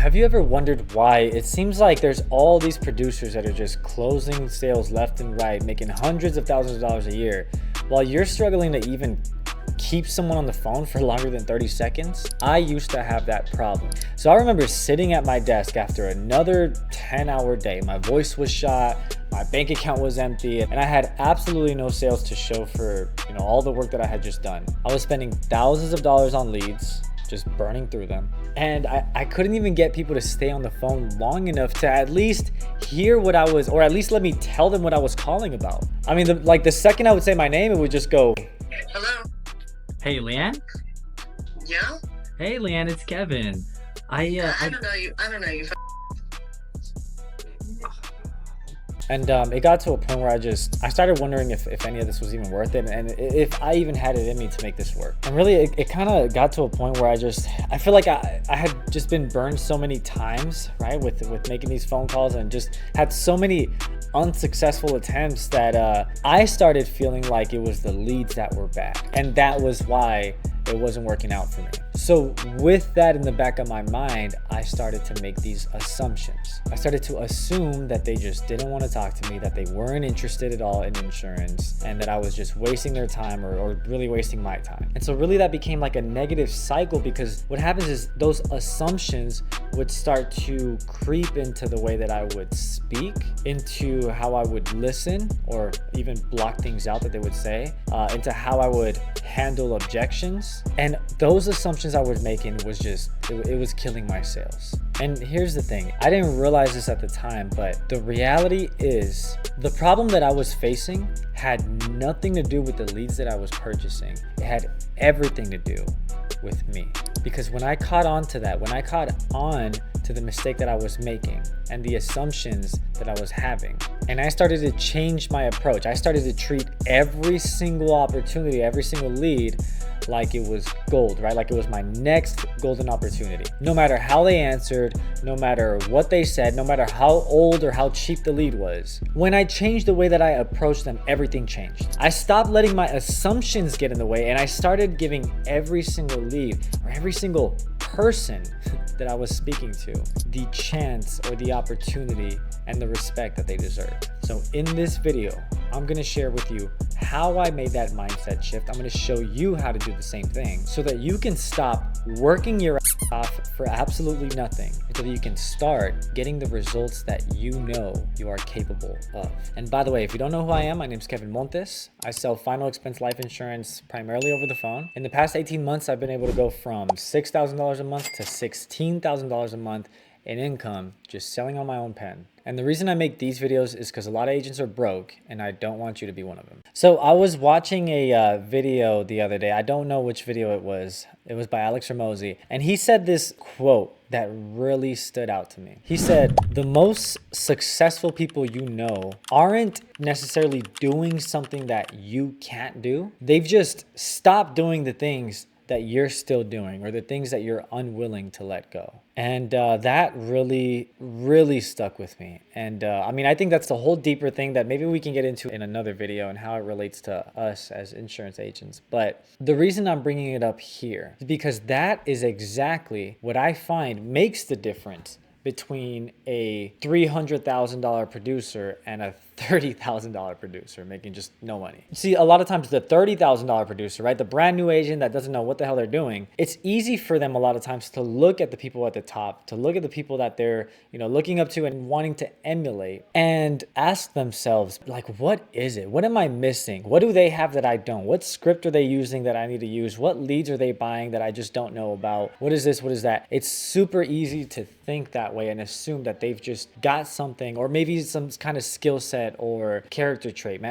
Have you ever wondered why it seems like there's all these producers that are just closing sales left and right, making hundreds of thousands of dollars a year, while you're struggling to even keep someone on the phone for longer than 30 seconds? I used to have that problem. So I remember sitting at my desk after another 10-hour day. My voice was shot, my bank account was empty, and I had absolutely no sales to show for, all the work that I had just done. I was spending thousands of dollars on leads, just burning through them. And I couldn't even get people to stay on the phone long enough to at least hear what I was, or at least let me tell them what I was calling about. I mean, the second I would say my name, it would just go, Hello? Hey, Leanne? Yeah? Hey, Leanne, it's Kevin. I don't know you. I don't know you. and it got to a point where I started wondering if any of this was even worth it, and if I even had it in me to make this work. And really, it kind of got to a point where I feel like I had just been burned so many times, right, with making these phone calls, and just had so many unsuccessful attempts that I started feeling like it was the leads that were bad, and that was why it wasn't working out for me. So with that in the back of my mind, I started to make these assumptions. I started to assume that they just didn't want to talk to me, that they weren't interested at all in insurance, and that I was just wasting their time or really wasting my time. And so really that became like a negative cycle, because what happens is those assumptions would start to creep into the way that I would speak, into how I would listen or even block things out that they would say, into how I would handle objections. And those assumptions I was making was just, it was killing my sales. And here's the thing, I didn't realize this at the time, but the reality is the problem that I was facing had nothing to do with the leads that I was purchasing. It had everything to do with me. Because when I caught on to that, when I caught on to the mistake that I was making and the assumptions that I was having, and I started to change my approach, I started to treat every single opportunity, every single lead like it was gold, right? Like it was my next golden opportunity. No matter how they answered, no matter what they said, no matter how old or how cheap the lead was. When I changed the way that I approached them, everything changed. I stopped letting my assumptions get in the way, and I started giving every single lead or every single person that I was speaking to the chance or the opportunity and the respect that they deserve. So in this video, I'm gonna share with you how I made that mindset shift. I'm gonna show you how to do the same thing so that you can stop working your ass off for absolutely nothing, so that you can start getting the results that you know you are capable of. And by the way, if you don't know who I am, my name is Kevin Montes. I sell final expense life insurance primarily over the phone. In the past 18 months, I've been able to go from $6,000 a month to $16,000 a month in income just selling on my own pen. And the reason I make these videos is because a lot of agents are broke, and I don't want you to be one of them. So I was watching a video the other day. I don't know which video it was. It was by Alex Ramosi. And he said this quote that really stood out to me. He said, the most successful people you know aren't necessarily doing something that you can't do. They've just stopped doing the things that you're still doing, or the things that you're unwilling to let go. And that really, really stuck with me. And I mean, I think that's the whole deeper thing that maybe we can get into in another video, and how it relates to us as insurance agents. But the reason I'm bringing it up here is because that is exactly what I find makes the difference between a $300,000 producer and a $30,000 producer making just no money. See, a lot of times the $30,000 producer, right, the brand new agent that doesn't know what the hell they're doing, it's easy for them a lot of times to look at the people at the top, to look at the people that they're, looking up to and wanting to emulate, and ask themselves, like, what is it? What am I missing? What do they have that I don't? What script are they using that I need to use? What leads are they buying that I just don't know about? What is this? What is that? It's super easy to think that way and assume that they've just got something, or maybe some kind of skill set or character trait.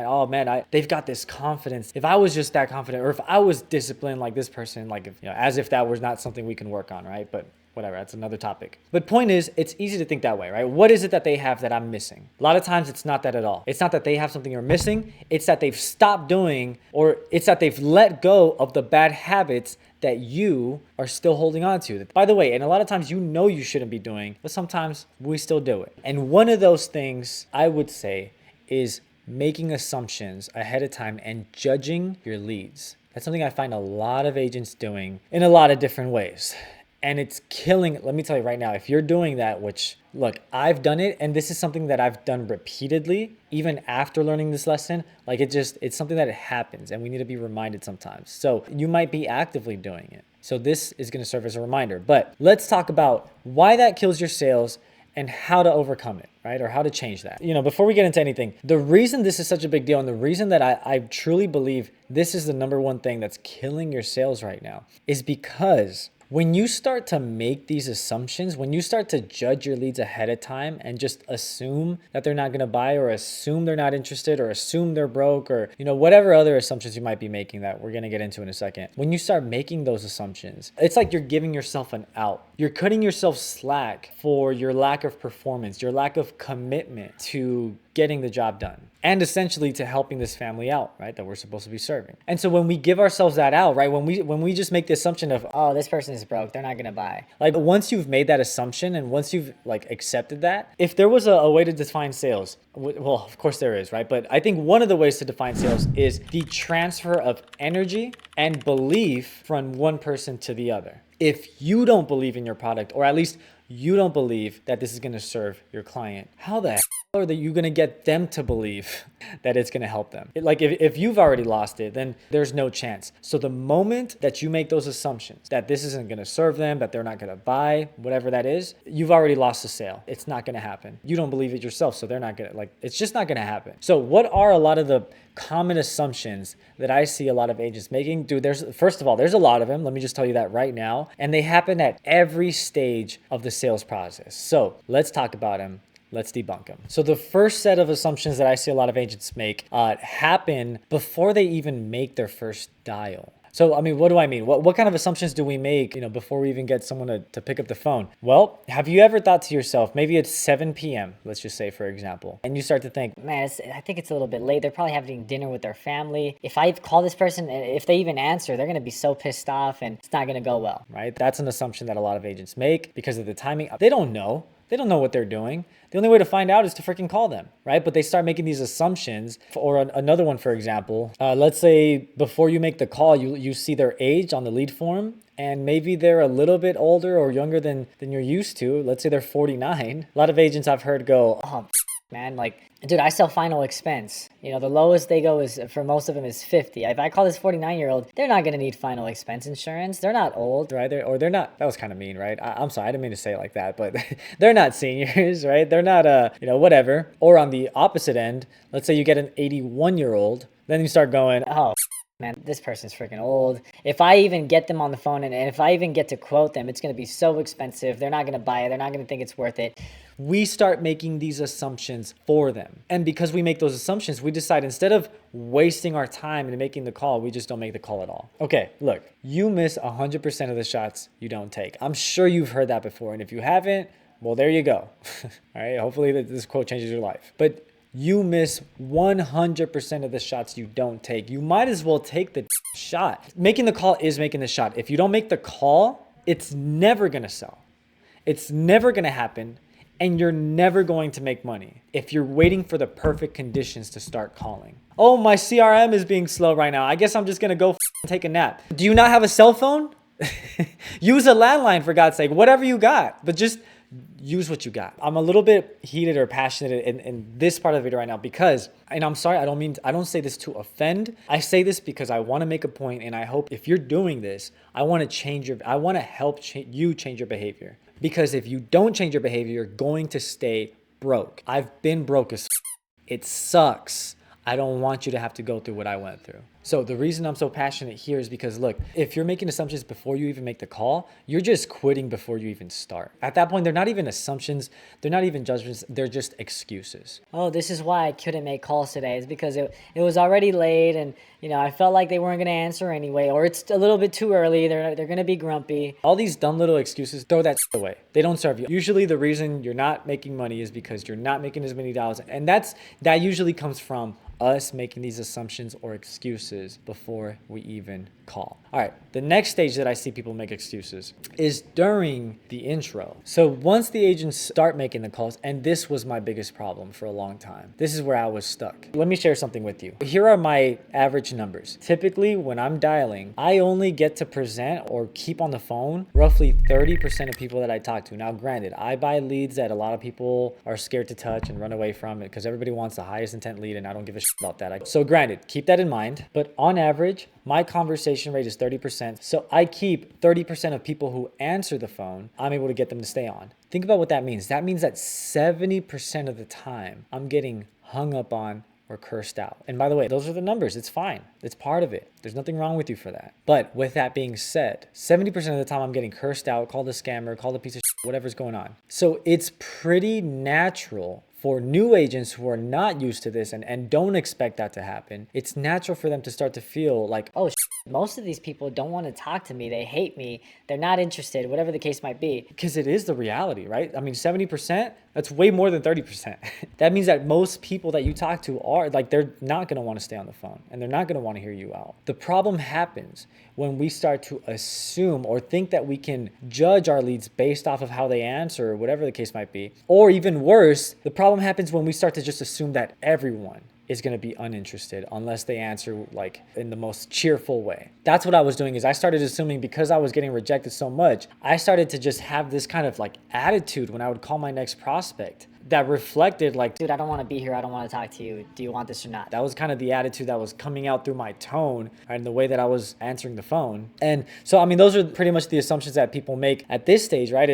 They've got this confidence. If I was just that confident, or if I was disciplined like this person, like if, as if that was not something we can work on, right? But whatever, that's another topic. But point is, it's easy to think that way, right? What is it that they have that I'm missing? A lot of times it's not that at all. It's not that they have something you're missing. It's that they've stopped doing, or it's that they've let go of the bad habits that you are still holding on to. By the way, and a lot of times you shouldn't be doing, but sometimes we still do it. And one of those things I would say is making assumptions ahead of time and judging your leads. That's something I find a lot of agents doing in a lot of different ways. And it's killing. Let me tell you right now, if you're doing that, which look, I've done it, and this is something that I've done repeatedly, even after learning this lesson, like it's something that happens and we need to be reminded sometimes. So you might be actively doing it. So this is going to serve as a reminder, but let's talk about why that kills your sales and how to overcome it, right? Or how to change that. Before we get into anything, the reason this is such a big deal and the reason that I truly believe this is the number one thing that's killing your sales right now is because when you start to make these assumptions, when you start to judge your leads ahead of time and just assume that they're not going to buy or assume they're not interested or assume they're broke or, whatever other assumptions you might be making that we're going to get into in a second. When you start making those assumptions, it's like you're giving yourself an out. You're cutting yourself slack for your lack of performance, your lack of commitment to getting the job done and essentially to helping this family out, right? That we're supposed to be serving. And so when we give ourselves that out, right? When we just make the assumption of, oh, this person is broke, they're not going to buy. Like once you've made that assumption and once you've accepted that, if there was a way to define sales, well, of course there is, right? But I think one of the ways to define sales is the transfer of energy and belief from one person to the other. If you don't believe in your product, or at least you don't believe that this is going to serve your client, how the hell are you going to get them to believe that it's going to help them? If you've already lost it, then there's no chance. So the moment that you make those assumptions that this isn't going to serve them, that they're not going to buy, whatever that is, you've already lost the sale. It's not going to happen. You don't believe it yourself, so they're not going to, it's just not going to happen. So what are a lot of the common assumptions that I see a lot of agents making? Dude, first of all, there's a lot of them. Let me just tell you that right now. And they happen at every stage of the sales process. So let's talk about them. Let's debunk them. So the first set of assumptions that I see a lot of agents make happen before they even make their first dial. So, what do I mean? What kind of assumptions do we make, before we even get someone to pick up the phone? Well, have you ever thought to yourself, maybe it's 7 p.m., let's just say, for example, and you start to think, man, I think it's a little bit late. They're probably having dinner with their family. If I call this person, if they even answer, they're going to be so pissed off and it's not going to go well. Right? That's an assumption that a lot of agents make because of the timing. They don't know. They don't know what they're doing. The only way to find out is to freaking call them, right? But they start making these assumptions. Or another one, for example, let's say before you make the call, you see their age on the lead form, and maybe they're a little bit older or younger than you're used to. Let's say they're 49. A lot of agents I've heard go, oh, man, dude, I sell final expense. The lowest they go is, for most of them, is 50. If I call this 49-year-old, they're not going to need final expense insurance. They're not old, right? They're not, that was kind of mean, right? I'm sorry, I didn't mean to say it like that, but they're not seniors, right? They're not, whatever. Or on the opposite end, let's say you get an 81-year-old, then you start going, oh, man, this person's freaking old. If I even get them on the phone and if I even get to quote them, it's going to be so expensive. They're not going to buy it. They're not going to think it's worth it. We start making these assumptions for them. And because we make those assumptions, we decide instead of wasting our time in making the call, we just don't make the call at all. Okay, look, you miss 100% of the shots you don't take. I'm sure you've heard that before. And if you haven't, well, there you go. All right, hopefully this quote changes your life. But you miss 100% of the shots you don't take. You might as well take the shot. Making the call is making the shot. If you don't make the call, it's never going to sell. It's never going to happen. And you're never going to make money if you're waiting for the perfect conditions to start calling. Oh, my CRM is being slow right now. I guess I'm just going to go take a nap. Do you not have a cell phone? Use a landline, for God's sake. Whatever you got. But just use what you got. I'm a little bit heated or passionate in this part of the video right now because, and I'm sorry, I don't say this to offend. I say this because I want to make a point, and I hope if you're doing this, I want to help you change your behavior. Because if you don't change your behavior, you're going to stay broke. I've been broke as it sucks. I don't want you to have to go through what I went through. So the reason I'm so passionate here is because, look, if you're making assumptions before you even make the call, you're just quitting before you even start. At that point, they're not even assumptions. They're not even judgments. They're just excuses. Oh, this is why I couldn't make calls today. It's because it was already late and, I felt like they weren't going to answer anyway, or it's a little bit too early. They're going to be grumpy. All these dumb little excuses, throw that away. They don't serve you. Usually the reason you're not making money is because you're not making as many dollars. And that usually comes from us making these assumptions or excuses. excuses before we even call. All right, the next stage that I see people make excuses is during the intro. So once the agents start making the calls, and this was my biggest problem for a long time, this is where I was stuck. Let me share something with you. Here are my average numbers. Typically, when I'm dialing, I only get to present or keep on the phone roughly 30% of people that I talk to. Now, granted, I buy leads that a lot of people are scared to touch and run away from it because everybody wants the highest intent lead, and I don't give a shit about that. So granted, keep that in mind. But on average, my conversation rate is 30%. So I keep 30% of people who answer the phone, I'm able to get them to stay on. Think about what that means. That means that 70% of the time I'm getting hung up on or cursed out. And by the way, those are the numbers. It's fine. It's part of it. There's nothing wrong with you for that. But with that being said, 70% of the time I'm getting cursed out, called a scammer, called a piece of shit, whatever's going on. So it's pretty natural for new agents who are not used to this and don't expect that to happen. It's natural for them to start to feel like, oh, most of these people don't want to talk to me. They hate me. They're not interested, whatever the case might be. Because it is the reality, right? I mean, 70%, that's way more than 30%. That means that most people that you talk to are like, they're not going to want to stay on the phone and they're not going to want to hear you out. The problem happens when we start to assume or think that we can judge our leads based off of how they answer or whatever the case might be. Or even worse, the problem happens when we start to just assume that everyone is going to be uninterested unless they answer like in the most cheerful way. That's what I was doing, is I started assuming because I was getting rejected so much, I started to just have this kind of like attitude when I would call my next prospect that reflected like, dude, I don't want to be here. I don't want to talk to you. Do you want this or not? That was kind of the attitude that was coming out through my tone and the way that I was answering the phone. And so, I mean, those are pretty much the assumptions that people make at this stage, right?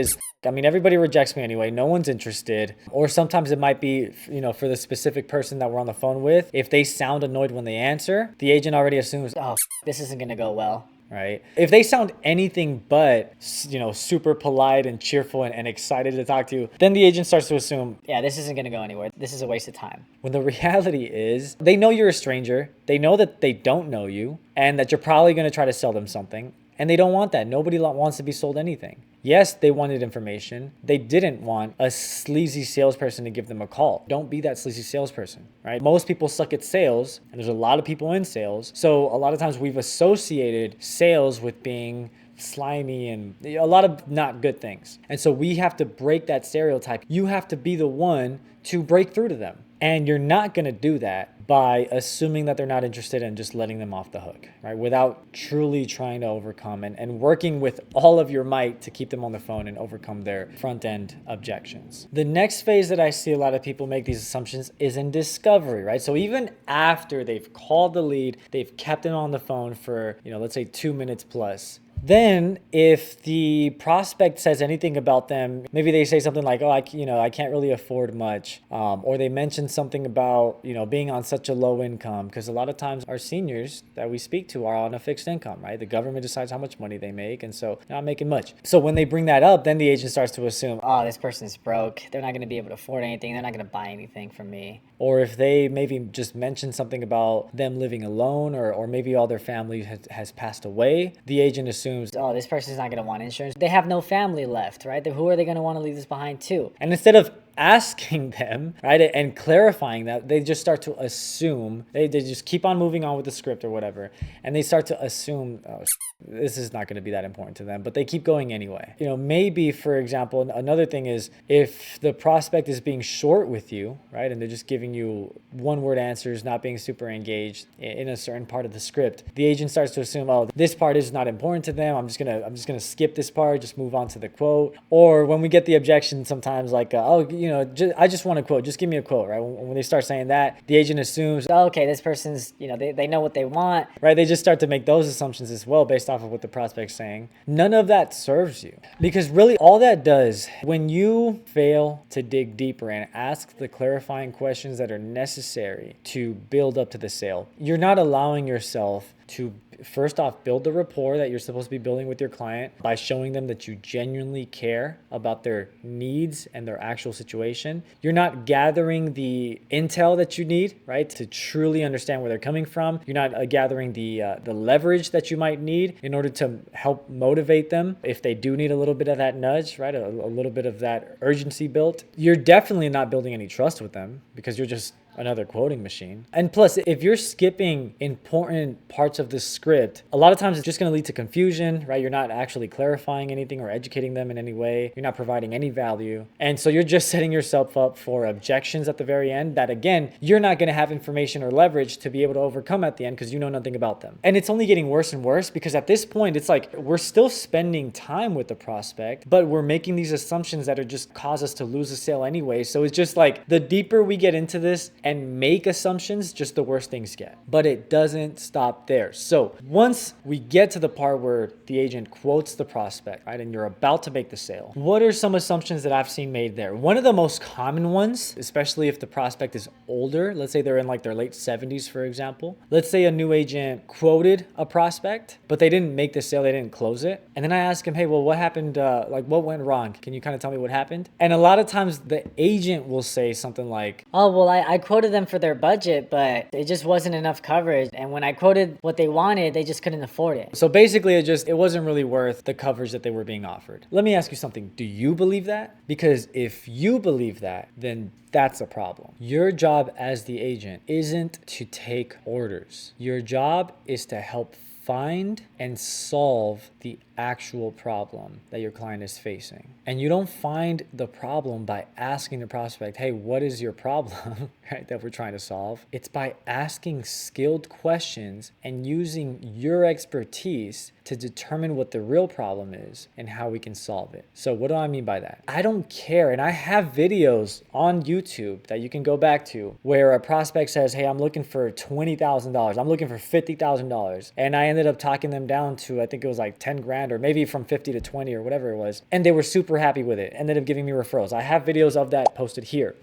I mean, everybody rejects me anyway. No one's interested. Or sometimes it might be, for the specific person that we're on the phone with. If they sound annoyed when they answer, the agent already assumes, oh, this isn't going to go well. Right? If they sound anything but, super polite and cheerful and excited to talk to you, then the agent starts to assume, yeah, this isn't going to go anywhere. This is a waste of time. When the reality is, they know you're a stranger. They know that they don't know you and that you're probably going to try to sell them something. And they don't want that. Nobody wants to be sold anything. Yes, they wanted information. They didn't want a sleazy salesperson to give them a call. Don't be that sleazy salesperson, right? Most people suck at sales, and there's a lot of people in sales. So a lot of times we've associated sales with being slimy and a lot of not good things. And so we have to break that stereotype. You have to be the one to break through to them. And you're not going to do that by assuming that they're not interested and just letting them off the hook, right? Without truly trying to overcome and working with all of your might to keep them on the phone and overcome their front end objections. The next phase that I see a lot of people make these assumptions is in discovery, right? So even after they've called the lead, they've kept them on the phone for, let's say 2 minutes plus. Then if the prospect says anything about them, maybe they say something like, oh, I can't really afford much. Or they mention something about, being on such a low income, because a lot of times our seniors that we speak to are on a fixed income, right? The government decides how much money they make. And so they're not making much. So when they bring that up, then the agent starts to assume, oh, this person's broke. They're not going to be able to afford anything. They're not going to buy anything from me. Or if they maybe just mention something about them living alone or maybe all their family has passed away, the agent assumes, oh, this person's not going to want insurance. They have no family left, right? Who are they going to want to leave this behind to? And instead of asking them, right, and clarifying that, they just start to assume, they just keep on moving on with the script or whatever, and they start to assume, oh, this is not going to be that important to them, but they keep going anyway. Maybe, for example, another thing is if the prospect is being short with you, right, and they're just giving you one-word answers, not being super engaged in a certain part of the script, the agent starts to assume, oh, this part is not important to them. I'm just gonna skip this part, just move on to the quote. Or when we get the objection, sometimes like, I just want a quote. Just give me a quote, right? When they start saying that, the agent assumes, oh, okay, this person's, they know what they want, right? They just start to make those assumptions as well based off of what the prospect's saying. None of that serves you, because really all that does, when you fail to dig deeper and ask the clarifying questions that are necessary to build up to the sale, you're not allowing yourself to, first off, build the rapport that you're supposed to be building with your client by showing them that you genuinely care about their needs and their actual situation. You're not gathering the intel that you need, right, to truly understand where they're coming from. You're not gathering the leverage that you might need in order to help motivate them if they do need a little bit of that nudge, right, a little bit of that urgency built. You're definitely not building any trust with them because you're just another quoting machine. And plus, if you're skipping important parts of the script, a lot of times it's just going to lead to confusion, right? You're not actually clarifying anything or educating them in any way. You're not providing any value. And so you're just setting yourself up for objections at the very end that, again, you're not going to have information or leverage to be able to overcome at the end because you know nothing about them. And it's only getting worse and worse because at this point, it's like we're still spending time with the prospect, but we're making these assumptions that are just cause us to lose a sale anyway. So it's just like the deeper we get into this and make assumptions, just the worse things get. But it doesn't stop there. So once we get to the part where the agent quotes the prospect, right, and you're about to make the sale, what are some assumptions that I've seen made there? One of the most common ones, especially if the prospect is older, let's say they're in like their late 70s, for example. Let's say a new agent quoted a prospect, but they didn't make the sale, they didn't close it. And then I ask him, hey, well, what happened? Like, what went wrong? Can you kind of tell me what happened? And a lot of times the agent will say something like, oh, well, I quoted them for their budget, but it just wasn't enough coverage. And when I quoted what they wanted, they just couldn't afford it. so basically it wasn't really worth the coverage that they were being offered. Let me ask you something. Do you believe that? Because if you believe that, then that's a problem. Your job as the agent isn't to take orders. Your job is to help find and solve the actual problem that your client is facing. And you don't find the problem by asking the prospect, hey, what is your problem, right, that we're trying to solve? It's by asking skilled questions and using your expertise to determine what the real problem is and how we can solve it. So what do I mean by that? I don't care. And I have videos on YouTube that you can go back to where a prospect says, hey, I'm looking for $20,000. I'm looking for $50,000. And I ended up talking them down to, I think it was like 10 grand or maybe from 50 to 20 or whatever it was. And they were super happy with it. Ended up giving me referrals. I have videos of that posted here.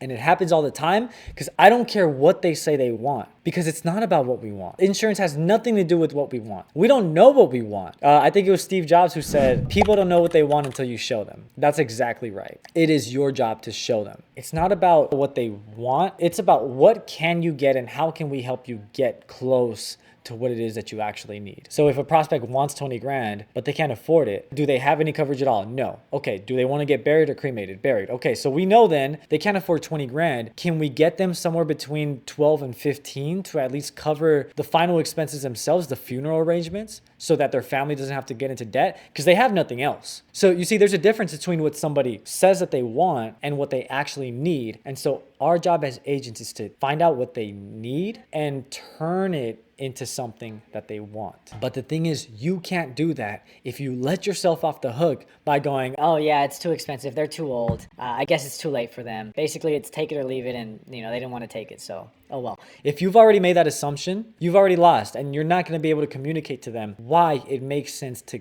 And it happens all the time because I don't care what they say they want because it's not about what we want. Insurance has nothing to do with what we want. We don't know what we want. I think it was Steve Jobs who said, people don't know what they want until you show them. That's exactly right. It is your job to show them. It's not about what they want. It's about what can you get and how can we help you get close to what it is that you actually need. So if a prospect wants 20 grand, but they can't afford it, do they have any coverage at all? No. Okay. Do they want to get buried or cremated? Buried. Okay. So we know then they can't afford 20 grand. Can we get them somewhere between 12 and 15 to at least cover the final expenses themselves, the funeral arrangements, so that their family doesn't have to get into debt because they have nothing else. So you see, there's a difference between what somebody says that they want and what they actually need. And so our job as agents is to find out what they need and turn it into something that they want. But the thing is, you can't do that if you let yourself off the hook by going, oh yeah, it's too expensive. They're too old. I guess it's too late for them. Basically, it's take it or leave it, and they didn't want to take it, so oh well. If you've already made that assumption, you've already lost, and you're not going to be able to communicate to them why it makes sense to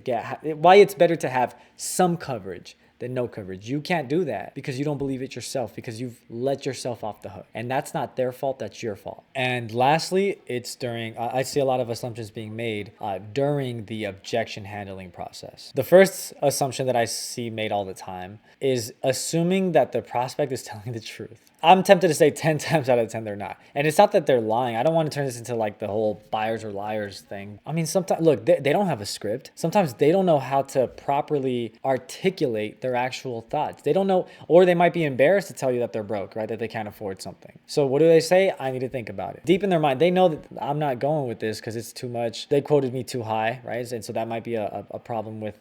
why it's better to have some coverage than no coverage. You can't do that because you don't believe it yourself, because you've let yourself off the hook. And that's not their fault, that's your fault. And lastly, it's during, I see a lot of assumptions being made during the objection handling process. The first assumption that I see made all the time is assuming that the prospect is telling the truth. I'm tempted to say 10 times out of 10 they're not. And it's not that they're lying. I don't want to turn this into like the whole buyers or liars thing. I mean, sometimes, look, they don't have a script. Sometimes they don't know how to properly articulate their actual thoughts. They don't know, or they might be embarrassed to tell you that they're broke, right? That they can't afford something. So what do they say? I need to think about it. Deep in their mind, they know that I'm not going with this because it's too much. They quoted me too high, right? And so that might be a problem with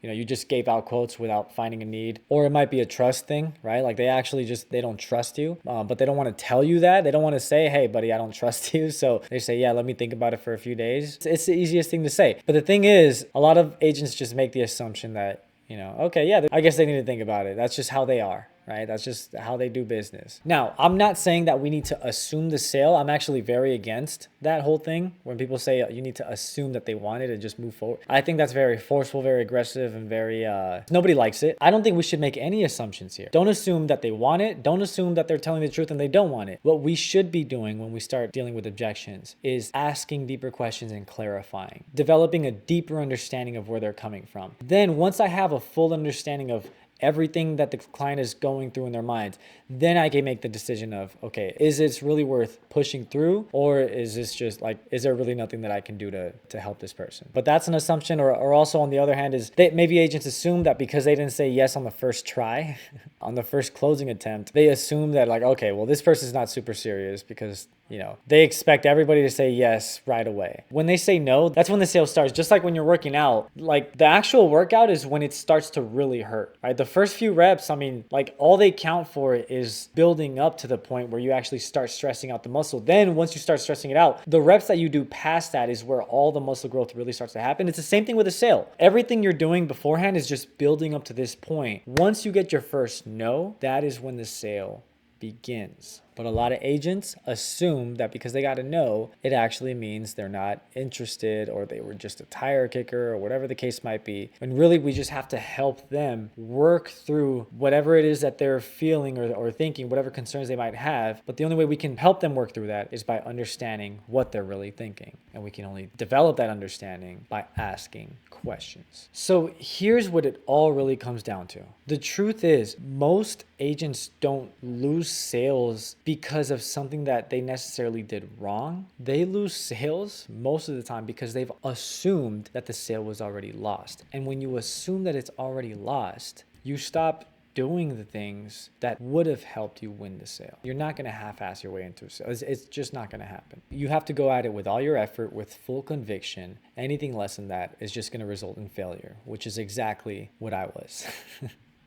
you just gave out quotes without finding a need. Or it might be a trust thing, right? Like they don't trust you, but they don't want to tell you that. They don't want to say, hey, buddy, I don't trust you. So they say, yeah, let me think about it for a few days. It's the easiest thing to say. But the thing is, a lot of agents just make the assumption that, okay, yeah, I guess they need to think about it. That's just how they are. Right? That's just how they do business. Now, I'm not saying that we need to assume the sale. I'm actually very against that whole thing. When people say you need to assume that they want it and just move forward. I think that's very forceful, very aggressive, and very, nobody likes it. I don't think we should make any assumptions here. Don't assume that they want it. Don't assume that they're telling the truth and they don't want it. What we should be doing when we start dealing with objections is asking deeper questions and clarifying, developing a deeper understanding of where they're coming from. Then once I have a full understanding of everything that the client is going through in their minds, then I can make the decision of, okay, is this really worth pushing through, or is this just like, is there really nothing that I can do to help this person? But that's an assumption. Or also on the other hand is that maybe agents assume that because they didn't say yes on the first try, on the first closing attempt, they assume that like, okay, well, this person's not super serious because, you know, they expect everybody to say yes right away. When they say no, that's when the sale starts. Just like when you're working out, like the actual workout is when it starts to really hurt, right? The first few reps, I mean, like all they count for is building up to the point where you actually start stressing out the muscle. Then once you start stressing it out, the reps that you do past that is where all the muscle growth really starts to happen. It's the same thing with a sale. Everything you're doing beforehand is just building up to this point. Once you get your first no, that is when the sale begins. But a lot of agents assume that because they got a no, it actually means they're not interested or they were just a tire kicker or whatever the case might be. And really, we just have to help them work through whatever it is that they're feeling or thinking, whatever concerns they might have. But the only way we can help them work through that is by understanding what they're really thinking. And we can only develop that understanding by asking questions. So here's what it all really comes down to. The truth is, most agents don't lose sales because of something that they necessarily did wrong. They lose sales most of the time because they've assumed that the sale was already lost. And when you assume that it's already lost, you stop doing the things that would have helped you win the sale. You're not going to half-ass your way into a sale. It's just not going to happen. You have to go at it with all your effort, with full conviction. Anything less than that is just going to result in failure, which is exactly what I was.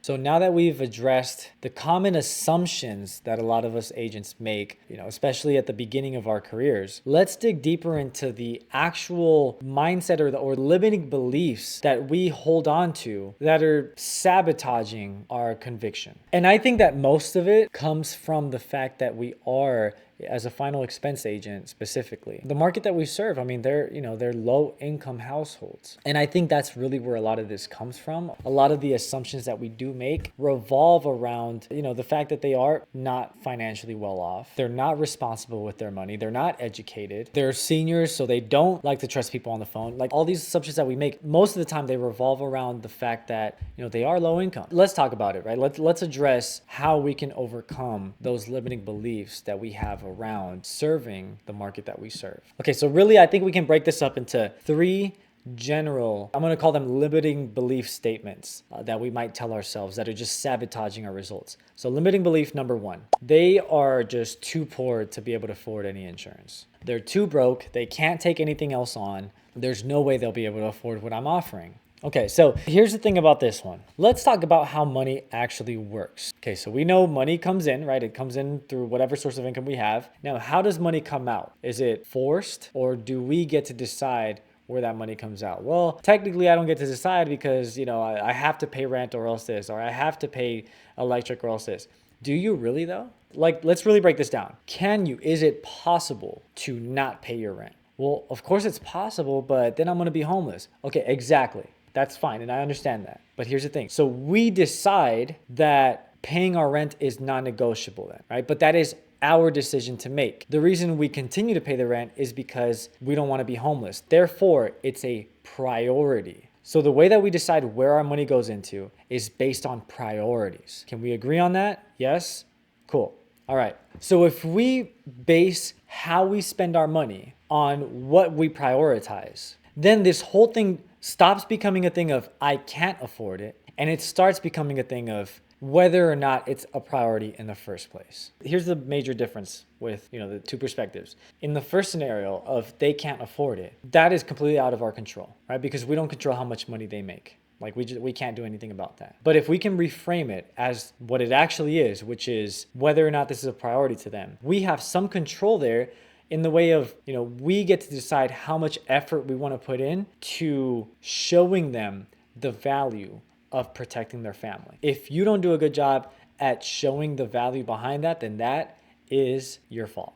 So now that we've addressed the common assumptions that a lot of us agents make, you know, especially at the beginning of our careers, let's dig deeper into the actual mindset or limiting beliefs that we hold on to that are sabotaging our conviction. And I think that most of it comes from the fact that we are, as a final expense agent specifically, the market that we serve, I mean, they're low income households. And I think that's really where a lot of this comes from. A lot of the assumptions that we do make revolve around, the fact that they are not financially well off. They're not responsible with their money. They're not educated. They're seniors, so they don't like to trust people on the phone. Like all these assumptions that we make, most of the time they revolve around the fact that, they are low income. Let's talk about it, right? Let's address how we can overcome those limiting beliefs that we have around serving the market that we serve. Okay, so really, I think we can break this up into three general, I'm going to call them limiting belief statements that we might tell ourselves that are just sabotaging our results. So limiting belief number one, they are just too poor to be able to afford any insurance. They're too broke. They can't take anything else on. There's no way they'll be able to afford what I'm offering. Okay, so here's the thing about this one. Let's talk about how money actually works. Okay, so we know money comes in, right? It comes in through whatever source of income we have. Now, how does money come out? Is it forced, or do we get to decide where that money comes out? Well, technically I don't get to decide because, I have to pay rent or else this, or I have to pay electric or else this. Do you really though? Like, let's really break this down. Is it possible to not pay your rent? Well, of course it's possible, but then I'm going to be homeless. Okay, exactly. That's fine, and I understand that. But here's the thing. So we decide that paying our rent is non-negotiable then, right? But that is our decision to make. The reason we continue to pay the rent is because we don't want to be homeless. Therefore, it's a priority. So the way that we decide where our money goes into is based on priorities. Can we agree on that? Yes? Cool. All right. So if we base how we spend our money on what we prioritize, then this whole thing stops becoming a thing of I can't afford it, and it starts becoming a thing of whether or not it's a priority in the first place. Here's the major difference with, the two perspectives. In the first scenario of they can't afford it, that is completely out of our control, right? Because we don't control how much money they make. Like we can't do anything about that. But if we can reframe it as what it actually is, which is whether or not this is a priority to them, we have some control there in the way of, we get to decide how much effort we want to put in to showing them the value of protecting their family. If you don't do a good job at showing the value behind that, then that is your fault.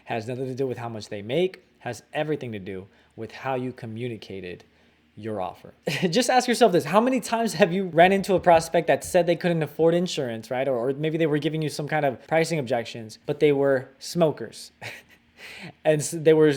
Has nothing to do with how much they make, has everything to do with how you communicated your offer. Just ask yourself this. How many times have you ran into a prospect that said they couldn't afford insurance, right? Or maybe they were giving you some kind of pricing objections, but they were smokers. and they were,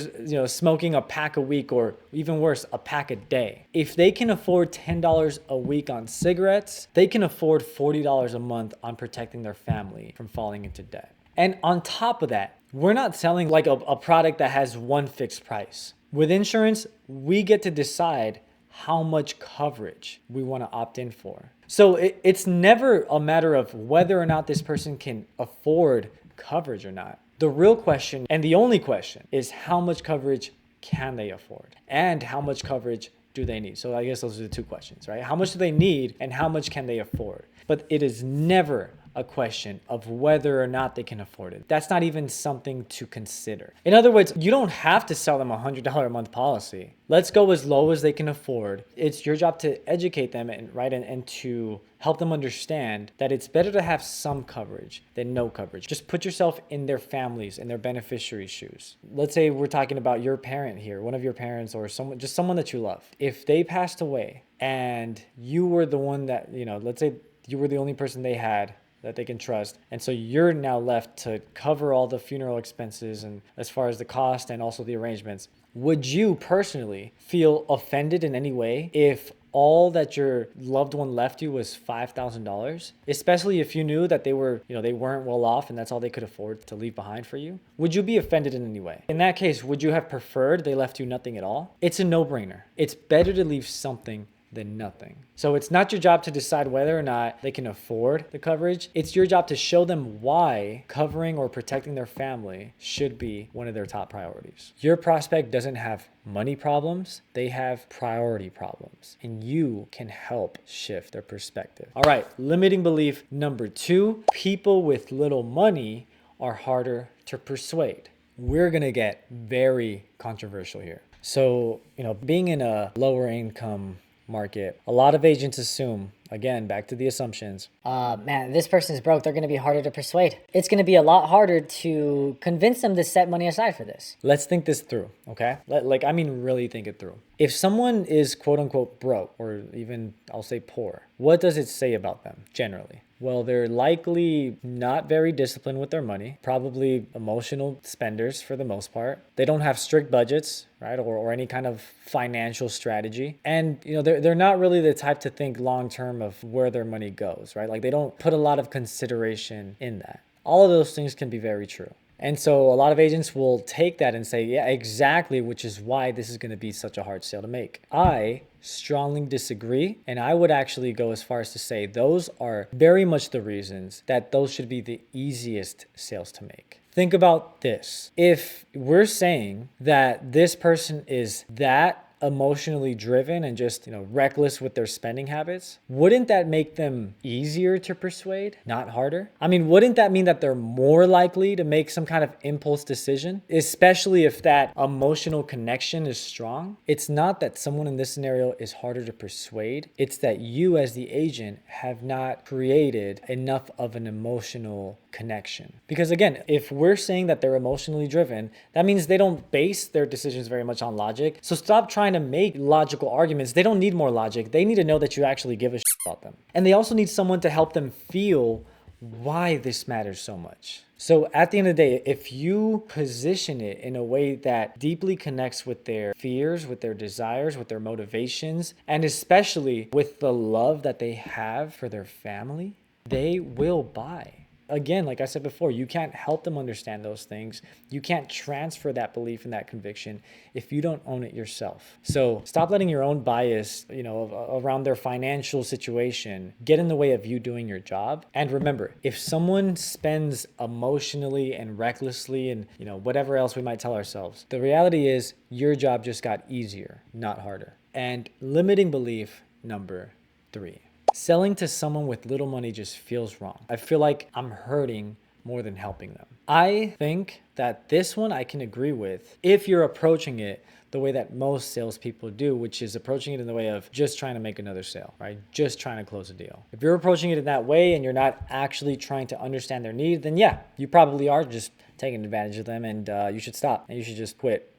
smoking a pack a week, or even worse, a pack a day. If they can afford $10 a week on cigarettes, they can afford $40 a month on protecting their family from falling into debt. And on top of that, we're not selling like a product that has one fixed price. With insurance, we get to decide how much coverage we want to opt in for. So it's never a matter of whether or not this person can afford coverage or not. The real question, and the only question, is how much coverage can they afford? And how much coverage do they need? So I guess those are the two questions, right? How much do they need and how much can they afford? But it is never a question of whether or not they can afford it. That's not even something to consider. In other words, you don't have to sell them a $100 a month policy. Let's go as low as they can afford. It's your job to educate them and to help them understand that it's better to have some coverage than no coverage. Just put yourself in their families and their beneficiaries' shoes. Let's say we're talking about your parent here, one of your parents, or someone that you love. If they passed away and you were the one that, let's say you were the only person they had that they can trust. And so you're now left to cover all the funeral expenses and as far as the cost and also the arrangements. Would you personally feel offended in any way if all that your loved one left you was $5,000, especially if you knew that they weren't well off and that's all they could afford to leave behind for you? Would you be offended in any way? In that case, would you have preferred they left you nothing at all? It's a no-brainer. It's better to leave something than nothing. So it's not your job to decide whether or not they can afford the coverage. It's your job to show them why covering or protecting their family should be one of their top priorities. Your prospect doesn't have money problems, they have priority problems, and you can help shift their perspective. All right, limiting belief number 2, people with little money are harder to persuade. We're gonna get very controversial here. So, being in a lower income market, a lot of agents assume, again, back to the assumptions. Man, this person's broke. They're going to be harder to persuade. It's going to be a lot harder to convince them to set money aside for this. Let's think this through, okay? Really think it through. If someone is quote unquote broke, or even I'll say poor, what does it say about them generally? Well, they're likely not very disciplined with their money, probably emotional spenders for the most part. They don't have strict budgets, right? Or any kind of financial strategy. And, they're not really the type to think long-term of where their money goes, right? Like they don't put a lot of consideration in that. All of those things can be very true. And so a lot of agents will take that and say, yeah, exactly, which is why this is going to be such a hard sale to make. I strongly disagree. And I would actually go as far as to say those are very much the reasons that those should be the easiest sales to make. Think about this. If we're saying that this person is that emotionally driven and just, reckless with their spending habits, wouldn't that make them easier to persuade, not harder? I mean, wouldn't that mean that they're more likely to make some kind of impulse decision, especially if that emotional connection is strong? It's not that someone in this scenario is harder to persuade. It's that you as the agent have not created enough of an emotional connection. Because again, if we're saying that they're emotionally driven, that means they don't base their decisions very much on logic. So stop trying to make logical arguments. They don't need more logic. They need to know that you actually give a shit about them. And they also need someone to help them feel why this matters so much. So at the end of the day, if you position it in a way that deeply connects with their fears, with their desires, with their motivations, and especially with the love that they have for their family, they will buy. Again, like I said before, you can't help them understand those things. You can't transfer that belief and that conviction if you don't own it yourself. So stop letting your own bias, around their financial situation get in the way of you doing your job. And remember, if someone spends emotionally and recklessly and, whatever else we might tell ourselves, the reality is your job just got easier, not harder. And limiting belief number 3. Selling to someone with little money just feels wrong. I feel like I'm hurting more than helping them. I think that this one I can agree with if you're approaching it the way that most salespeople do, which is approaching it in the way of just trying to make another sale, right? Just trying to close a deal. If you're approaching it in that way and you're not actually trying to understand their need, then yeah, you probably are just taking advantage of them and you should stop and you should just quit.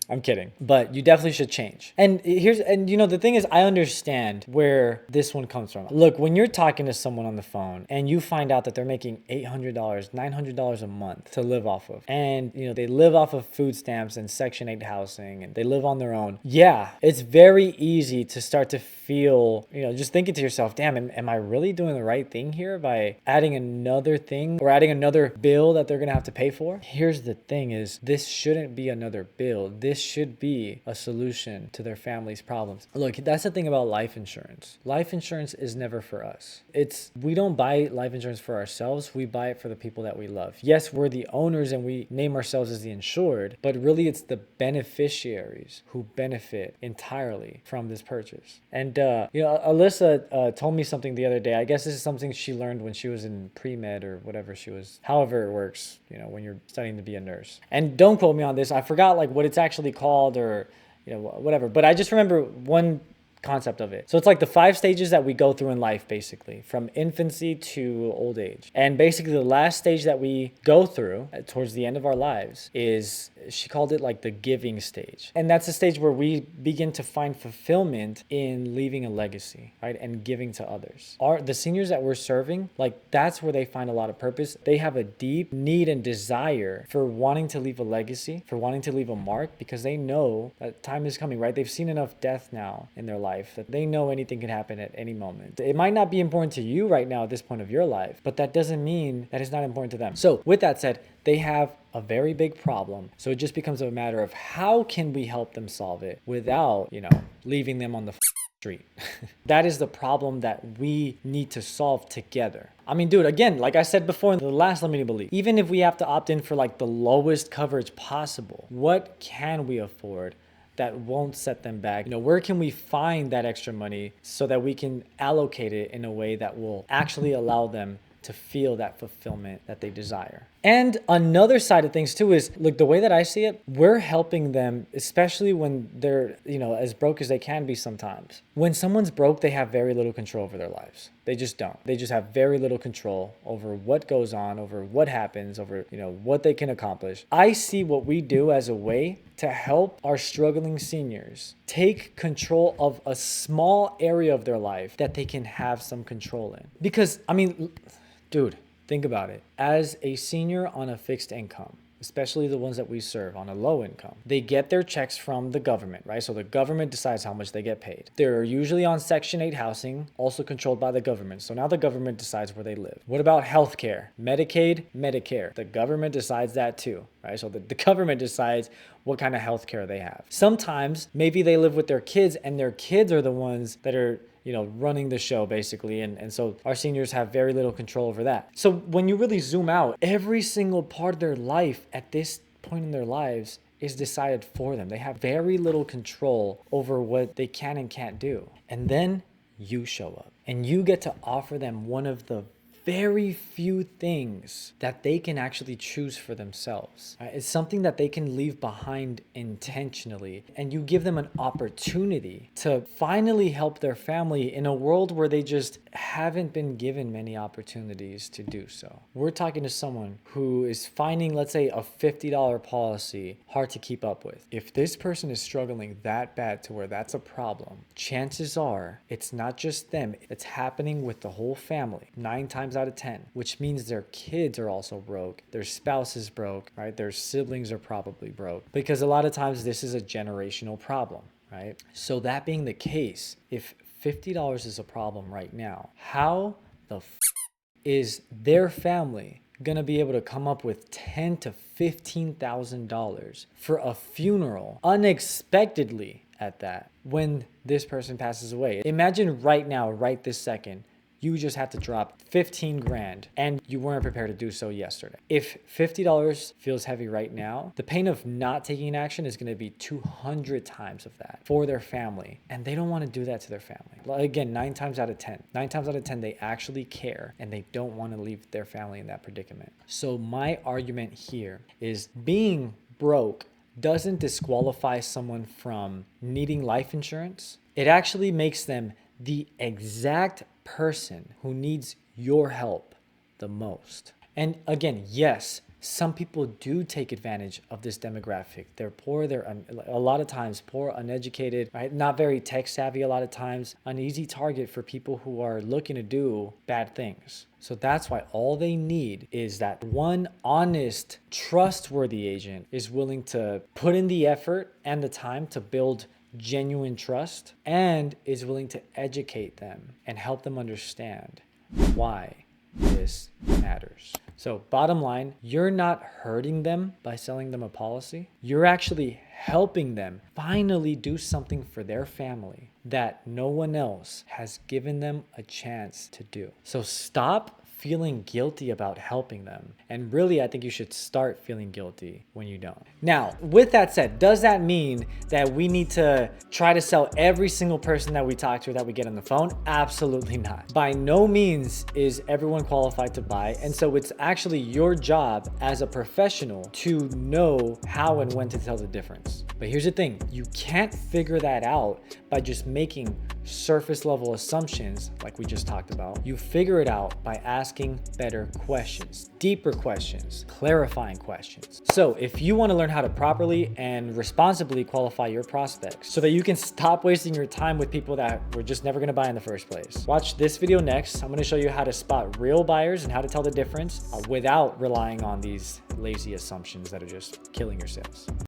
I'm kidding. But you definitely should change. And the thing is, I understand where this one comes from. Look, when you're talking to someone on the phone and you find out that they're making $800, $900 a month to live off of, and they live off of food stamps and Section 8 housing, and they live on their own. Yeah, it's very easy to start to feel, just thinking to yourself, damn, am I really doing the right thing here by adding another thing or adding another bill that they're going to have to pay for? Here's the thing is, this shouldn't be another bill. This should be a solution to their family's problems. Look, that's the thing about life insurance. Life insurance is never for us. We don't buy life insurance for ourselves. We buy it for the people that we love. Yes, we're the owners and we name ourselves as the insured, but really it's the beneficiaries who benefit entirely from this purchase. And Alyssa told me something the other day. I guess this is something she learned when she was in pre-med or whatever however it works, when you're studying to be a nurse. And don't quote me on this. I forgot what it's actually called or, whatever. But I just remember one concept of it. So it's like the 5 stages that we go through in life, basically, from infancy to old age. And basically the last stage that we go through towards the end of our lives is, she called it the giving stage. And that's the stage where we begin to find fulfillment in leaving a legacy, right? And giving to others. The seniors that we're serving, that's where they find a lot of purpose. They have a deep need and desire for wanting to leave a legacy, for wanting to leave a mark, because they know that time is coming, right? They've seen enough death now in their life that they know anything can happen at any moment. It might not be important to you right now at this point of your life, but that doesn't mean that it's not important to them. So with that said, they have a very big problem. So it just becomes a matter of how can we help them solve it without, leaving them on the street. That is the problem that we need to solve together. I mean, dude, again, like I said before in the last limiting belief, even if we have to opt in for the lowest coverage possible, what can we afford that won't set them back? Where can we find that extra money so that we can allocate it in a way that will actually allow them to feel that fulfillment that they desire? And another side of things too is, look, the way that I see it, we're helping them, especially when they're, as broke as they can be sometimes. When someone's broke, they have very little control over their lives. They just don't. They just have very little control over what goes on, over what happens, over, what they can accomplish. I see what we do as a way to help our struggling seniors take control of a small area of their life that they can have some control in. Because, dude, think about it. As a senior on a fixed income, especially the ones that we serve on a low income, they get their checks from the government, right? So the government decides how much they get paid. They're usually on Section 8 housing, also controlled by the government. So now the government decides where they live. What about healthcare? Medicaid, Medicare. The government decides that too, right? So the government decides what kind of healthcare they have. Sometimes maybe they live with their kids and their kids are the ones that are running the show basically. And so our seniors have very little control over that. So when you really zoom out, every single part of their life at this point in their lives is decided for them. They have very little control over what they can and can't do. And then you show up and you get to offer them one of the very few things that they can actually choose for themselves. It's something that they can leave behind intentionally, and you give them an opportunity to finally help their family in a world where they just haven't been given many opportunities to do so. We're talking to someone who is finding, let's say, a $50 policy hard to keep up with. If this person is struggling that bad to where that's a problem, chances are it's not just them, it's happening with the whole family 9 times out of 10, which means their kids are also broke, their spouse is broke, right? Their siblings are probably broke, because a lot of times this is a generational problem, right? So that being the case, if $50 is a problem right now, how the is their family gonna be able to come up with $10,000 to $15,000 for a funeral unexpectedly at that when this person passes away? Imagine right now, right this second, you just had to drop 15 grand and you weren't prepared to do so yesterday. If $50 feels heavy right now, the pain of not taking action is going to be 200 times of that for their family. And they don't want to do that to their family. Again, 9 times out of 10, they actually care and they don't want to leave their family in that predicament. So my argument here is being broke doesn't disqualify someone from needing life insurance. It actually makes them the exact person who needs your help the most. And again, yes, some people do take advantage of this demographic. They're poor, a lot of times poor, uneducated, right? Not very tech savvy a lot of times, an easy target for people who are looking to do bad things. So that's why all they need is that one honest, trustworthy agent is willing to put in the effort and the time to build genuine trust and is willing to educate them and help them understand why this matters. So bottom line, you're not hurting them by selling them a policy. You're actually helping them finally do something for their family that no one else has given them a chance to do. So stop feeling guilty about helping them. And really, I think you should start feeling guilty when you don't. Now, with that said, does that mean that we need to try to sell every single person that we talk to, that we get on the phone? Absolutely not. By no means is everyone qualified to buy. And so it's actually your job as a professional to know how and when to tell the difference. But here's the thing, you can't figure that out by just making surface level assumptions like we just talked about. You figure it out by asking better questions, deeper questions, clarifying questions. So if you want to learn how to properly and responsibly qualify your prospects so that you can stop wasting your time with people that were just never going to buy in the first place, watch this video next. I'm going to show you how to spot real buyers and how to tell the difference without relying on these lazy assumptions that are just killing your sales.